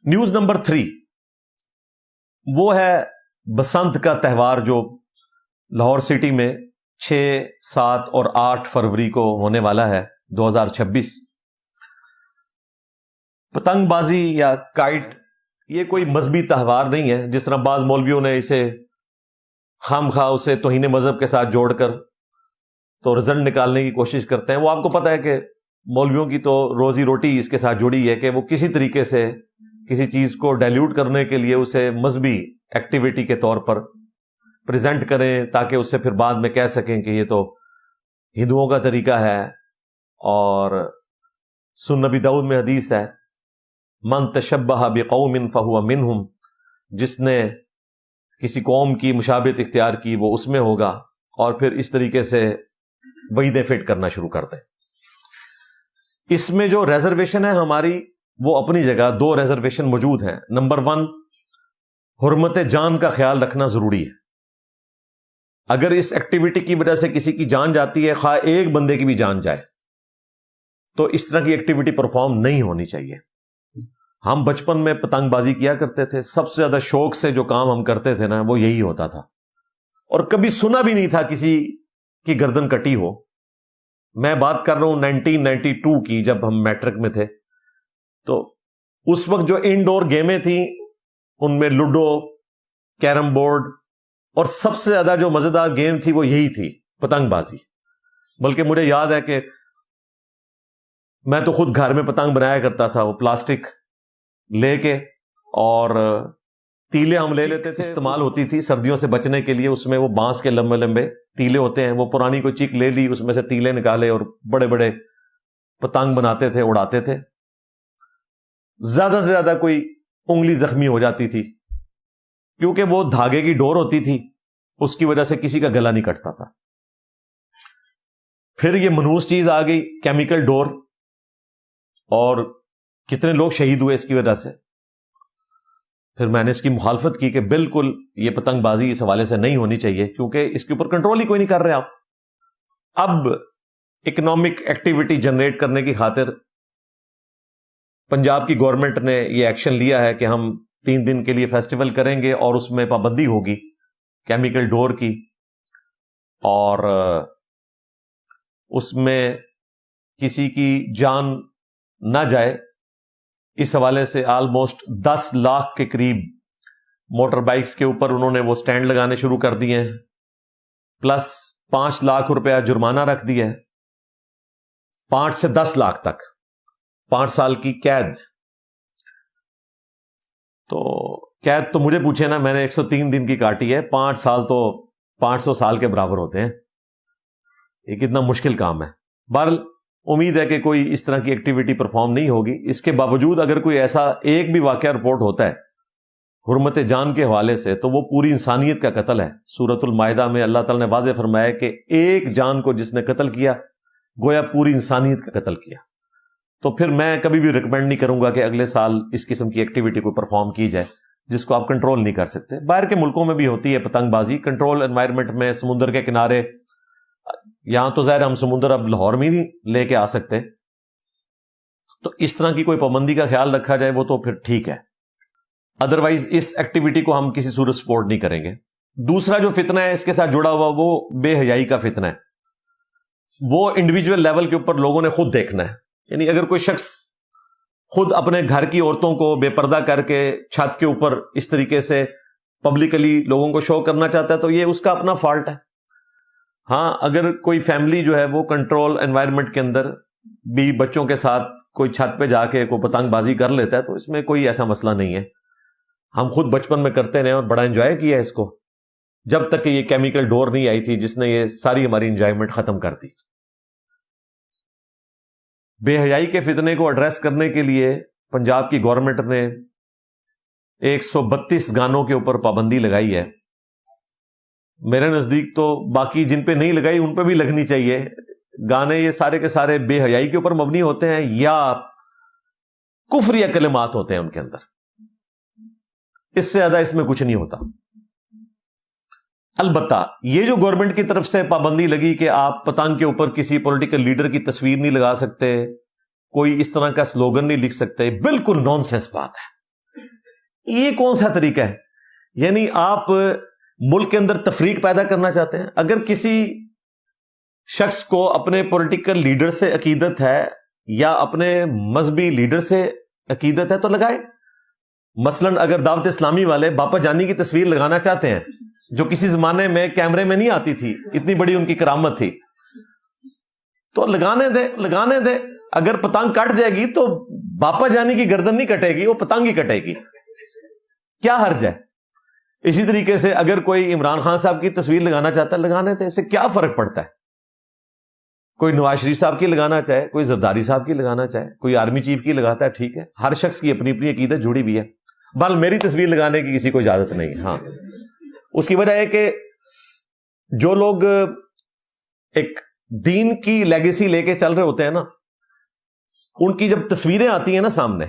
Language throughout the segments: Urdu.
نیوز نمبر 3 وہ ہے بسنت کا تہوار جو لاہور سٹی میں 6, 7 اور 8 فروری کو ہونے والا ہے 2026۔ پتنگ بازی یا کائٹ یہ کوئی مذہبی تہوار نہیں ہے، جس طرح بعض مولویوں نے اسے خام خواہ اسے توہین مذہب کے ساتھ جوڑ کر تو رزلٹ نکالنے کی کوشش کرتے ہیں۔ وہ آپ کو پتہ ہے کہ مولویوں کی تو روزی روٹی اس کے ساتھ جڑی ہے کہ وہ کسی طریقے سے کسی چیز کو ڈائلیوٹ کرنے کے لیے اسے مذہبی ایکٹیویٹی کے طور پر پریزنٹ کریں، تاکہ اسے پھر بعد میں کہہ سکیں کہ یہ تو ہندوؤں کا طریقہ ہے۔ اور سنن نبی داؤد میں حدیث ہے، من تشبہ بقوم فہو منہم، جس نے کسی قوم کی مشابہت اختیار کی وہ اس میں ہوگا، اور پھر اس طریقے سے وعیدیں فٹ کرنا شروع کر دیں۔ اس میں جو ریزرویشن ہے ہماری، وہ اپنی جگہ 2 ریزرویشن موجود ہیں۔ نمبر 1، حرمت جان کا خیال رکھنا ضروری ہے۔ اگر اس ایکٹیویٹی کی وجہ سے کسی کی جان جاتی ہے، خواہ ایک بندے کی بھی جان جائے، تو اس طرح کی ایکٹیویٹی پرفارم نہیں ہونی چاہیے۔ ہم بچپن میں پتنگ بازی کیا کرتے تھے، سب سے زیادہ شوق سے جو کام ہم کرتے تھے نا وہ یہی ہوتا تھا، اور کبھی سنا بھی نہیں تھا کسی کی گردن کٹی ہو۔ میں بات کر رہا ہوں 1992 کی، جب ہم میٹرک میں تھے، تو اس وقت جو انڈور گیمیں تھیں ان میں لوڈو، کیرم بورڈ، اور سب سے زیادہ جو مزیدار گیم تھی وہ یہی تھی، پتنگ بازی۔ بلکہ مجھے یاد ہے کہ میں تو خود گھر میں پتنگ بنایا کرتا تھا، وہ پلاسٹک لے کے، اور تیلے ہم لے لیتے تھے، استعمال ہوتی تھی سردیوں سے بچنے کے لیے۔ اس میں وہ بانس کے لمبے لمبے تیلے ہوتے ہیں، وہ پرانی کوئی چیک لے لی، اس میں سے تیلے نکالے اور بڑے بڑے پتنگ بناتے تھے، اڑاتے تھے۔ زیادہ سے زیادہ کوئی انگلی زخمی ہو جاتی تھی، کیونکہ وہ دھاگے کی ڈور ہوتی تھی، اس کی وجہ سے کسی کا گلا نہیں کٹتا تھا۔ پھر یہ منحوس چیز آ گئی، کیمیکل ڈور، اور کتنے لوگ شہید ہوئے اس کی وجہ سے۔ پھر میں نے اس کی مخالفت کی کہ بالکل یہ پتنگ بازی اس حوالے سے نہیں ہونی چاہیے، کیونکہ اس کے اوپر کنٹرول ہی کوئی نہیں کر رہے آپ۔ اب اکنامک ایکٹیویٹی جنریٹ کرنے کی خاطر پنجاب کی گورنمنٹ نے یہ ایکشن لیا ہے کہ ہم 3 دن کے لیے فیسٹیول کریں گے، اور اس میں پابندی ہوگی کیمیکل ڈور کی، اور اس میں کسی کی جان نہ جائے۔ اس حوالے سے آلموسٹ 10 لاکھ کے قریب موٹر بائکس کے اوپر انہوں نے وہ سٹینڈ لگانے شروع کر دیے ہیں، پلس 5 لاکھ روپیہ جرمانہ رکھ دیا ہے، 5 سے 10 لاکھ تک، 5 سال کی قید۔ تو قید تو مجھے پوچھے نا، میں نے 103 دن کی کاٹی ہے، 5 سال تو 500 سال کے برابر ہوتے ہیں۔ یہ کتنا مشکل کام ہے۔ بہرحال امید ہے کہ کوئی اس طرح کی ایکٹیویٹی پرفارم نہیں ہوگی۔ اس کے باوجود اگر کوئی ایسا ایک بھی واقعہ رپورٹ ہوتا ہے حرمت جان کے حوالے سے، تو وہ پوری انسانیت کا قتل ہے۔ سورۃ المائدہ میں اللہ تعالیٰ نے واضح فرمایا کہ ایک جان کو جس نے قتل کیا، گویا پوری انسانیت کا قتل کیا۔ تو پھر میں کبھی بھی ریکمینڈ نہیں کروں گا کہ اگلے سال اس قسم کی ایکٹیویٹی کو پرفارم کی جائے جس کو آپ کنٹرول نہیں کر سکتے۔ باہر کے ملکوں میں بھی ہوتی ہے پتنگ بازی، کنٹرول انوائرمنٹ میں، سمندر کے کنارے۔ یہاں تو ظاہر ہم سمندر اب لاہور میں نہیں لے کے آ سکتے، تو اس طرح کی کوئی پابندی کا خیال رکھا جائے وہ تو پھر ٹھیک ہے۔ ادروائز اس ایکٹیویٹی کو ہم کسی صورت سپورٹ نہیں کریں گے۔ دوسرا جو فتنہ ہے اس کے ساتھ جڑا ہوا، وہ بے حیائی کا فتنہ ہے۔ وہ انڈیویجول لیول کے اوپر لوگوں نے خود دیکھنا ہے۔ یعنی اگر کوئی شخص خود اپنے گھر کی عورتوں کو بے پردہ کر کے چھت کے اوپر اس طریقے سے پبلکلی لوگوں کو شو کرنا چاہتا ہے تو یہ اس کا اپنا فالٹ ہے۔ ہاں، اگر کوئی فیملی جو ہے وہ کنٹرول انوائرمنٹ کے اندر بھی بچوں کے ساتھ کوئی چھت پہ جا کے کوئی پتنگ بازی کر لیتا ہے تو اس میں کوئی ایسا مسئلہ نہیں ہے۔ ہم خود بچپن میں کرتے رہے اور بڑا انجوائے کیا اس کو، جب تک کہ یہ کیمیکل ڈور نہیں آئی تھی جس نے یہ ساری ہماری انجوائمنٹ ختم کر دی۔ بے حیائی کے فتنے کو ایڈریس کرنے کے لیے پنجاب کی گورنمنٹ نے 132 گانوں کے اوپر پابندی لگائی ہے۔ میرے نزدیک تو باقی جن پہ نہیں لگائی ان پہ بھی لگنی چاہیے۔ گانے یہ سارے کے سارے بے حیائی کے اوپر مبنی ہوتے ہیں یا کفر یا کلمات ہوتے ہیں ان کے اندر، اس سے زیادہ اس میں کچھ نہیں ہوتا۔ البتہ یہ جو گورنمنٹ کی طرف سے پابندی لگی کہ آپ پتنگ کے اوپر کسی پولیٹیکل لیڈر کی تصویر نہیں لگا سکتے، کوئی اس طرح کا سلوگن نہیں لکھ سکتے، بالکل نان سینس بات ہے۔ یہ کون سا طریقہ ہے؟ یعنی آپ ملک کے اندر تفریق پیدا کرنا چاہتے ہیں؟ اگر کسی شخص کو اپنے پولیٹیکل لیڈر سے عقیدت ہے یا اپنے مذہبی لیڈر سے عقیدت ہے تو لگائے. مثلا اگر دعوت اسلامی والے باپا جانی کی تصویر لگانا چاہتے ہیں جو کسی زمانے میں کیمرے میں نہیں آتی تھی، اتنی بڑی ان کی کرامت تھی، تو لگانے دے. اگر پتنگ کٹ جائے گی تو باپا جانی کی گردن نہیں کٹے گی، وہ پتنگ ہی کٹے گی. کیا حرج ہے؟ اسی طریقے سے اگر کوئی عمران خان صاحب کی تصویر لگانا چاہتا ہے لگانے دے، اس سے کیا فرق پڑتا ہے؟ کوئی نواز شریف صاحب کی لگانا چاہے، کوئی زرداری صاحب کی لگانا چاہے، کوئی آرمی چیف کی لگاتا ہے، ٹھیک ہے. ہر شخص کی اپنی اپنی عقیدت جڑی بھی ہے. بل میری تصویر لگانے کی کسی کو اجازت نہیں ہے. ہاں، اس کی وجہ ہے کہ جو لوگ ایک دین کی لیگیسی لے کے چل رہے ہوتے ہیں نا، ان کی جب تصویریں آتی ہیں نا سامنے،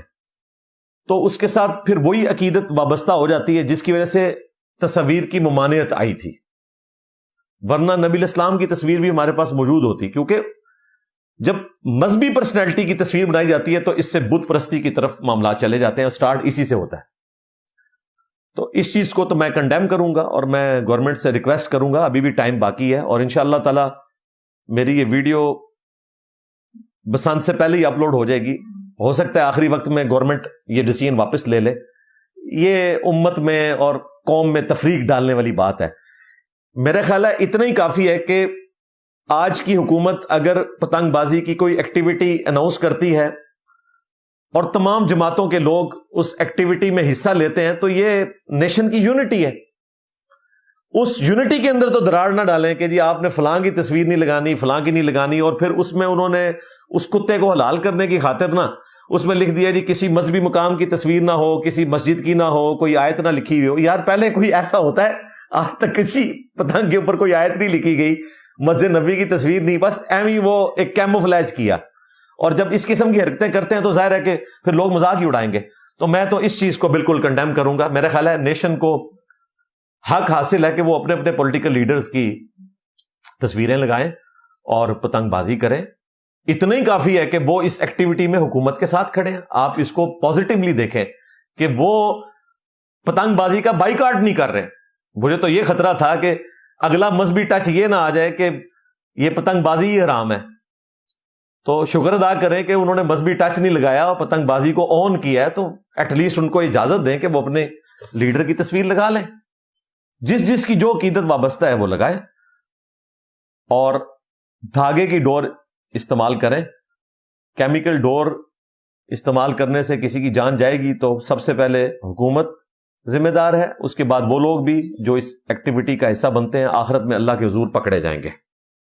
تو اس کے ساتھ پھر وہی عقیدت وابستہ ہو جاتی ہے جس کی وجہ سے تصویر کی ممانعت آئی تھی. ورنہ نبی الاسلام کی تصویر بھی ہمارے پاس موجود ہوتی، کیونکہ جب مذہبی پرسنالٹی کی تصویر بنائی جاتی ہے تو اس سے بت پرستی کی طرف معاملات چلے جاتے ہیں، اور سٹارٹ اسی سے ہوتا ہے. تو اس چیز کو تو میں کنڈیم کروں گا اور میں گورنمنٹ سے ریکویسٹ کروں گا، ابھی بھی ٹائم باقی ہے، اور انشاءاللہ تعالی میری یہ ویڈیو بسنت سے پہلے ہی اپلوڈ ہو جائے گی. ہو سکتا ہے آخری وقت میں گورنمنٹ یہ ڈیسیژن واپس لے لے. یہ امت میں اور قوم میں تفریق ڈالنے والی بات ہے. میرا خیال ہے اتنا ہی کافی ہے کہ آج کی حکومت اگر پتنگ بازی کی کوئی ایکٹیویٹی اناؤنس کرتی ہے اور تمام جماعتوں کے لوگ اس ایکٹیویٹی میں حصہ لیتے ہیں تو یہ نیشن کی یونٹی ہے. اس یونٹی کے اندر تو دراڑ نہ ڈالیں کہ جی آپ نے فلاں کی تصویر نہیں لگانی، فلاں کی نہیں لگانی، اور پھر اس میں انہوں نے اس کتے کو حلال کرنے کی خاطر نا اس میں لکھ دیا جی کسی مذہبی مقام کی تصویر نہ ہو، کسی مسجد کی نہ ہو، کوئی آیت نہ لکھی ہوئی ہو. یار پہلے کوئی ایسا ہوتا ہے؟ آج تک کسی پتنگ کے اوپر کوئی آیت نہیں لکھی گئی، مسجد نبی کی تصویر نہیں، بس ایویں وہ ایک کیموفلیج کیا. اور جب اس قسم کی حرکتیں کرتے ہیں تو ظاہر ہے کہ پھر لوگ مذاق ہی اڑائیں گے. تو میں تو اس چیز کو بالکل کنڈیم کروں گا. میرا خیال ہے نیشن کو حق حاصل ہے کہ وہ اپنے اپنے پولیٹیکل لیڈرز کی تصویریں لگائیں اور پتنگ بازی کریں. اتنا ہی کافی ہے کہ وہ اس ایکٹیویٹی میں حکومت کے ساتھ کھڑے ہیں. آپ اس کو پازیٹیولی دیکھیں کہ وہ پتنگ بازی کا بائیکاٹ نہیں کر رہے. مجھے تو یہ خطرہ تھا کہ اگلا مذہبی ٹچ یہ نہ آ جائے کہ یہ پتنگ بازی ہی حرام ہے. تو شکر ادا کریں کہ انہوں نے مذہبی ٹچ نہیں لگایا اور پتنگ بازی کو آن کیا ہے. تو ایٹ لیسٹ ان کو اجازت دیں کہ وہ اپنے لیڈر کی تصویر لگا لیں. جس کی جو عقیدت وابستہ ہے وہ لگائے، اور دھاگے کی ڈور استعمال کریں. کیمیکل ڈور استعمال کرنے سے کسی کی جان جائے گی تو سب سے پہلے حکومت ذمہ دار ہے، اس کے بعد وہ لوگ بھی جو اس ایکٹیویٹی کا حصہ بنتے ہیں آخرت میں اللہ کے حضور پکڑے جائیں گے.